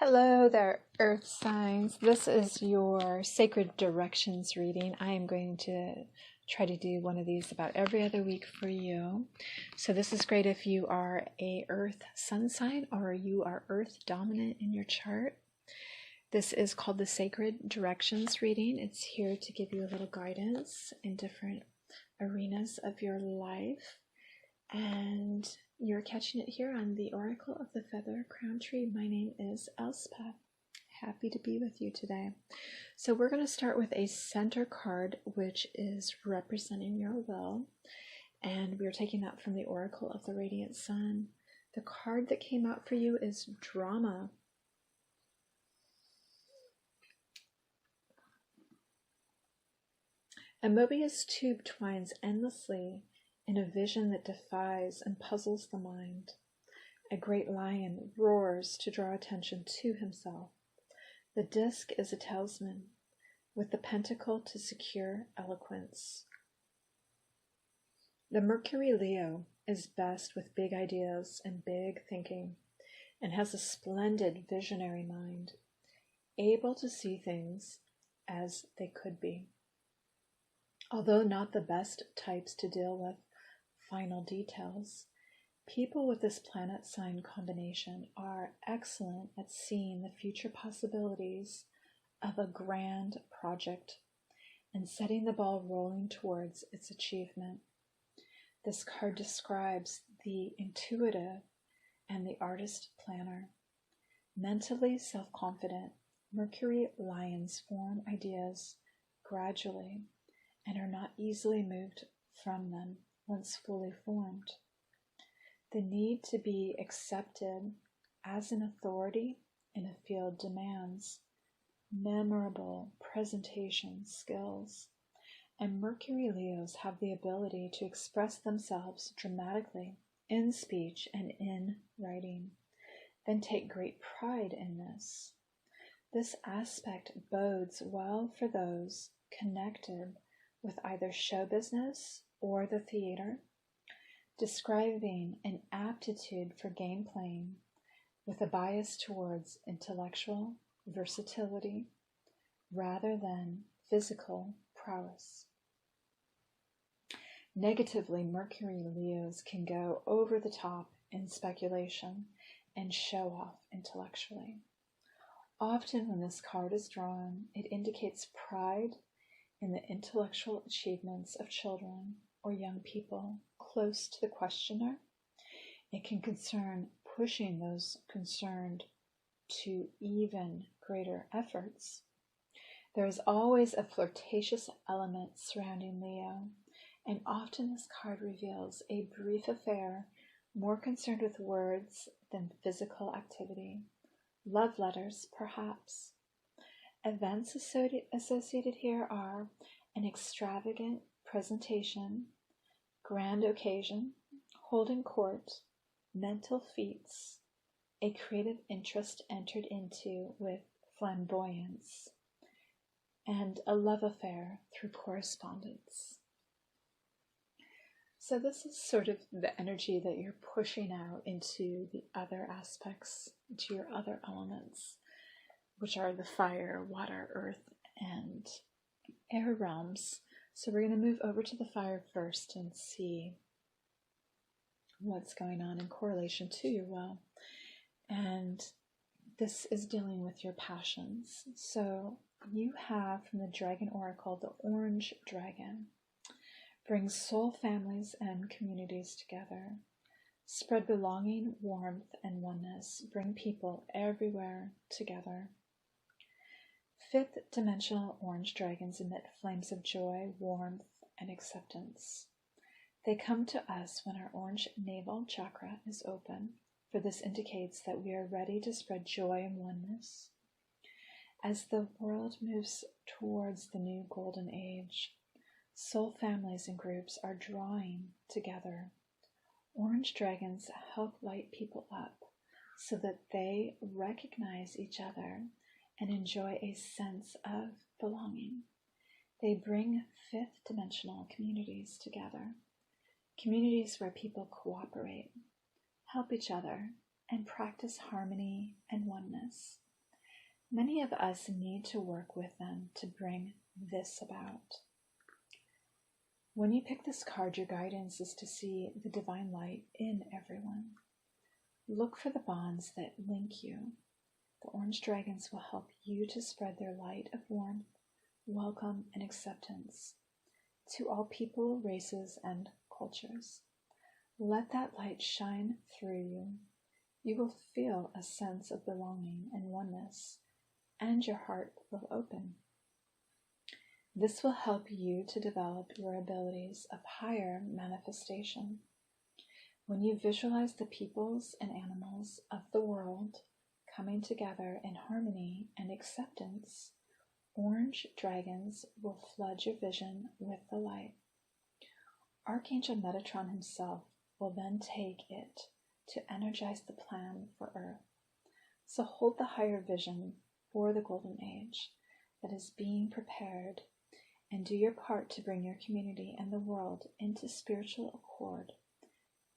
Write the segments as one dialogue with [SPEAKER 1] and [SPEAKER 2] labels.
[SPEAKER 1] Hello there, Earth signs. This is your sacred directions reading. I am going to try to do one of these about every other week for you. So this is great if you are a Earth sun sign or you are Earth dominant in your chart. This is called the sacred directions reading. It's here to give you a little guidance in different arenas of your life. And you're catching it here on the Oracle of the Feather Crown Tree. My name is Elspeth. Happy to be with you today. So we're going to start with a center card, which is representing your will. And we're taking that from the Oracle of the Radiant Sun. The card that came out for you is Drama. A Mobius tube twines endlessly in a vision that defies and puzzles the mind. A great lion roars to draw attention to himself. The disc is a talisman, with the pentacle to secure eloquence. The Mercury Leo is best with big ideas and big thinking, and has a splendid visionary mind, able to see things as they could be. Although not the best types to deal with final details, people with this planet sign combination are excellent at seeing the future possibilities of a grand project and setting the ball rolling towards its achievement. This card describes the intuitive and the artist planner. Mentally self-confident, Mercury lions form ideas gradually and are not easily moved from them once fully formed. The need to be accepted as an authority in a field demands memorable presentation skills, and Mercury Leos have the ability to express themselves dramatically in speech and in writing, then take great pride in this. This aspect bodes well for those connected with either show business or the theater, describing an aptitude for game playing with a bias towards intellectual versatility rather than physical prowess. Negatively, Mercury Leos can go over the top in speculation and show off intellectually. Often when this card is drawn, it indicates pride in the intellectual achievements of children or young people close to the questioner. It can concern pushing those concerned to even greater efforts. There is always a flirtatious element surrounding Leo, and often this card reveals a brief affair more concerned with words than physical activity. Love letters, perhaps. Events associated here are an extravagant presentation, grand occasion, holding court, mental feats, a creative interest entered into with flamboyance, and a love affair through correspondence. So this is sort of the energy that you're pushing out into the other aspects, into your other elements, which are the fire, water, earth, and air realms. So we're going to move over to the fire first and see what's going on in correlation to your will. And this is dealing with your passions. So you have from the Dragon Oracle, the Orange Dragon. Brings soul families and communities together. Spread belonging, warmth, and oneness. Bring people everywhere together. Fifth dimensional orange dragons emit flames of joy, warmth, and acceptance. They come to us when our orange navel chakra is open, for this indicates that we are ready to spread joy and oneness. As the world moves towards the new golden age, soul families and groups are drawing together. Orange dragons help light people up so that they recognize each other and enjoy a sense of belonging. They bring fifth dimensional communities together, communities where people cooperate, help each other, and practice harmony and oneness. Many of us need to work with them to bring this about. When you pick this card, your guidance is to see the divine light in everyone. Look for the bonds that link you. The orange dragons will help you to spread their light of warmth, welcome, and acceptance to all people, races, and cultures. Let that light shine through you. You will feel a sense of belonging and oneness, and your heart will open. This will help you to develop your abilities of higher manifestation. When you visualize the peoples and animals of the world coming together in harmony and acceptance, orange dragons will flood your vision with the light. Archangel Metatron himself will then take it to energize the plan for Earth. So hold the higher vision for the Golden Age that is being prepared, and do your part to bring your community and the world into spiritual accord.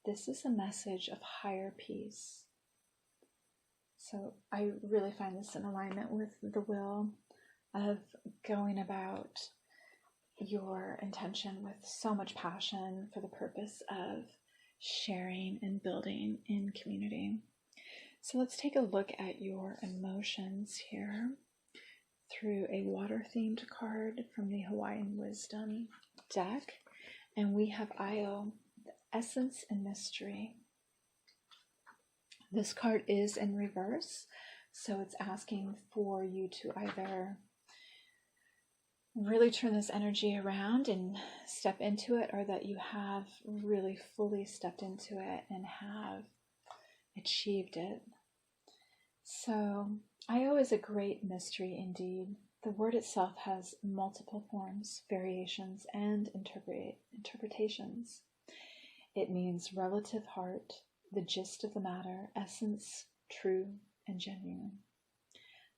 [SPEAKER 1] This is a message of higher peace. So I really find this in alignment with the will of going about your intention with so much passion for the purpose of sharing and building in community. So let's take a look at your emotions here through a water-themed card from the Hawaiian Wisdom deck. And we have Io, the Essence and Mystery. This card is in reverse, so it's asking for you to either really turn this energy around and step into it, or that you have really fully stepped into it and have achieved it. So Io is a great mystery indeed. The word itself has multiple forms, variations, and interpretations. It means relative heart, the gist of the matter, essence, true, and genuine.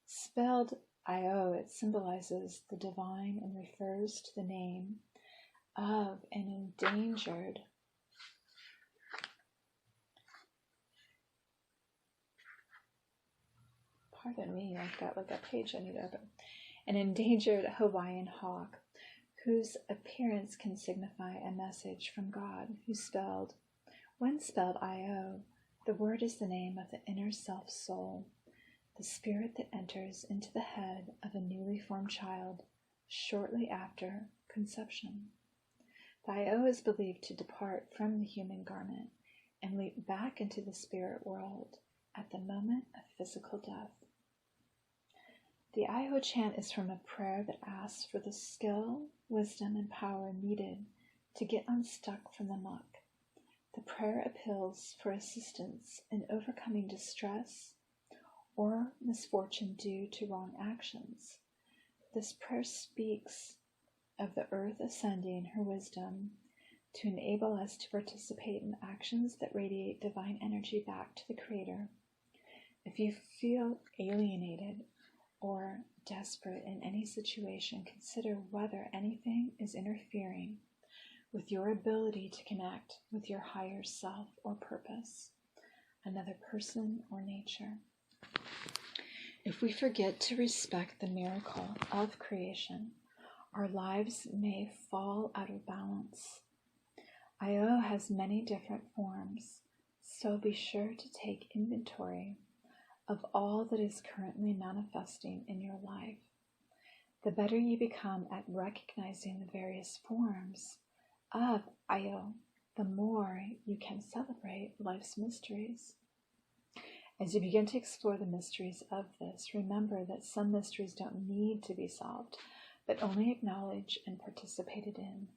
[SPEAKER 1] Spelled Io, it symbolizes the divine and refers to the name of an endangered pardon me, I've got like a page I need to open. An endangered Hawaiian hawk whose appearance can signify a message from God, when spelled Io, the word is the name of the inner self soul, the spirit that enters into the head of a newly formed child shortly after conception. The Io is believed to depart from the human garment and leap back into the spirit world at the moment of physical death. The Io chant is from a prayer that asks for the skill, wisdom, and power needed to get unstuck from the muck. The prayer appeals for assistance in overcoming distress or misfortune due to wrong actions. This prayer speaks of the earth ascending her wisdom to enable us to participate in actions that radiate divine energy back to the Creator. If you feel alienated or desperate in any situation, consider whether anything is interfering with your ability to connect with your higher self or purpose, another person or nature. If we forget to respect the miracle of creation, our lives may fall out of balance. Io has many different forms, so be sure to take inventory of all that is currently manifesting in your life. The better you become at recognizing the various forms of Io, the more you can celebrate life's mysteries. As you begin to explore the mysteries of this, remember that some mysteries don't need to be solved, but only acknowledged and participated in.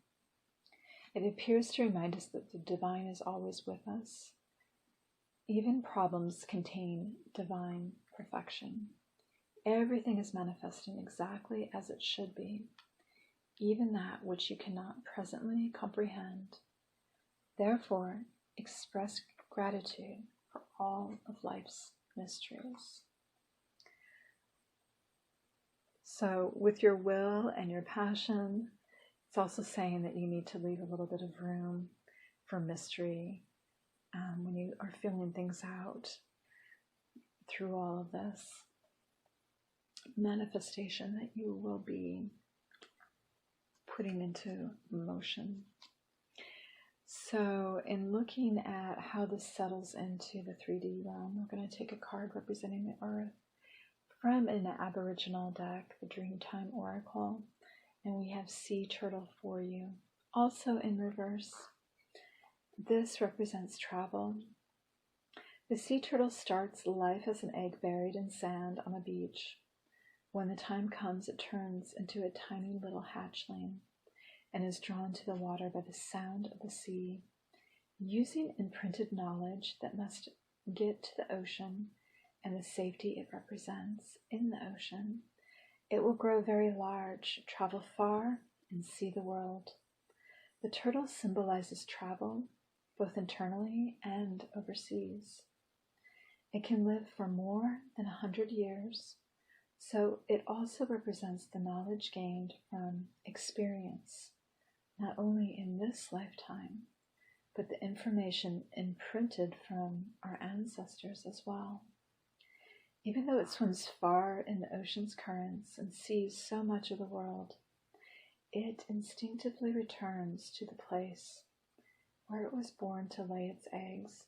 [SPEAKER 1] It appears to remind us that the divine is always with us. Even problems contain divine perfection. Everything is manifesting exactly as it should be, even that which you cannot presently comprehend. Therefore, express gratitude for all of life's mysteries. So with your will and your passion, it's also saying that you need to leave a little bit of room for mystery when you are feeling things out through all of this. manifestation that you will be putting into motion. So in looking at how this settles into the 3D realm, we're going to take a card representing the Earth from an Aboriginal deck, the Dreamtime Oracle, and we have Sea Turtle for you. Also in reverse, this represents travel. The sea turtle starts life as an egg buried in sand on a beach. When the time comes, it turns into a tiny little hatchling and is drawn to the water by the sound of the sea. Using imprinted knowledge that must get to the ocean and the safety it represents in the ocean, it will grow very large, travel far, and see the world. The turtle symbolizes travel, both internally and overseas. It can live for more than 100 years, so it also represents the knowledge gained from experience, not only in this lifetime, but the information imprinted from our ancestors as well. Even though it swims far in the ocean's currents and sees so much of the world, it instinctively returns to the place where it was born to lay its eggs,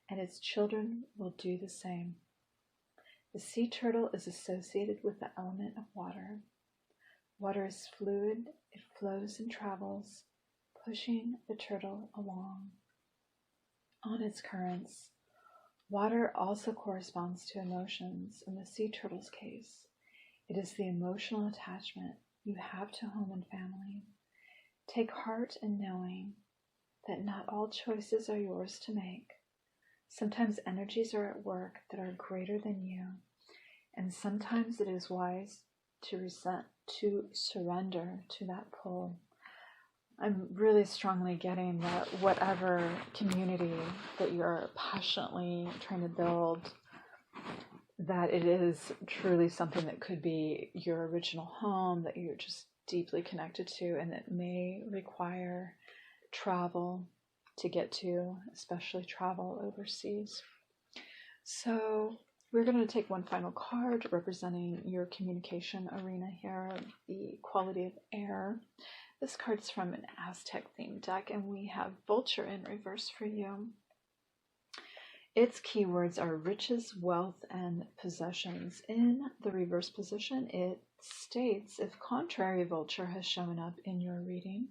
[SPEAKER 1] and its children will do the same. The sea turtle is associated with the element of water. Water is fluid, it flows and travels, pushing the turtle along on its currents. Water also corresponds to emotions. In the sea turtle's case, it is the emotional attachment you have to home and family. Take heart in knowing that not all choices are yours to make. Sometimes energies are at work that are greater than you, and sometimes it is wise to surrender to that pull. I'm really strongly getting that whatever community that you're passionately trying to build, that it is truly something that could be your original home that you're just deeply connected to, and that may require travel to get to, especially travel overseas. So we're going to take one final card representing your communication arena here, the quality of air. This card's from an Aztec themed deck, and we have Vulture in reverse for you. Its keywords are riches, wealth, and possessions. In the reverse position, it states, if contrary Vulture has shown up in your reading,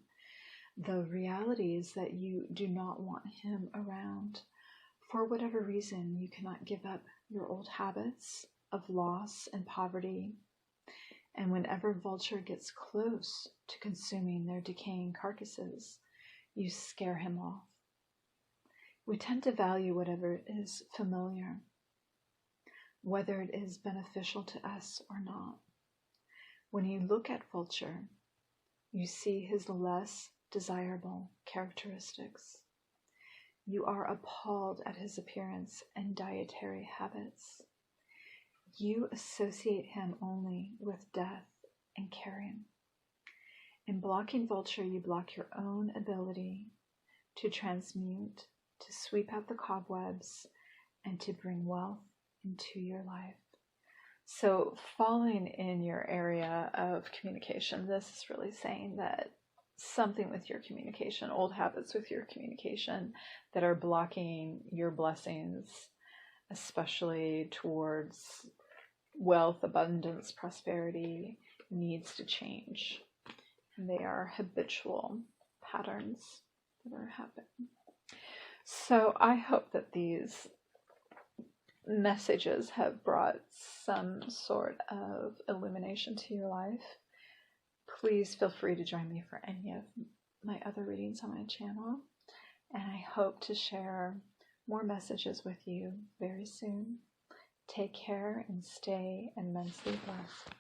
[SPEAKER 1] the reality is that you do not want him around. For whatever reason, you cannot give up your old habits of loss and poverty. And whenever Vulture gets close to consuming their decaying carcasses, you scare him off. We tend to value whatever is familiar, whether it is beneficial to us or not. When you look at Vulture, you see his less desirable characteristics. You are appalled at his appearance and dietary habits. You associate him only with death and carrion. In blocking Vulture, you block your own ability to transmute, to sweep out the cobwebs, and to bring wealth into your life. So falling in your area of communication, this is really saying that something with your communication, old habits with your communication that are blocking your blessings, especially towards wealth, abundance, prosperity, needs to change. And they are habitual patterns that are happening. So I hope that these messages have brought some sort of illumination to your life. Please feel free to join me for any of my other readings on my channel, and I hope to share more messages with you very soon. Take care and stay immensely blessed.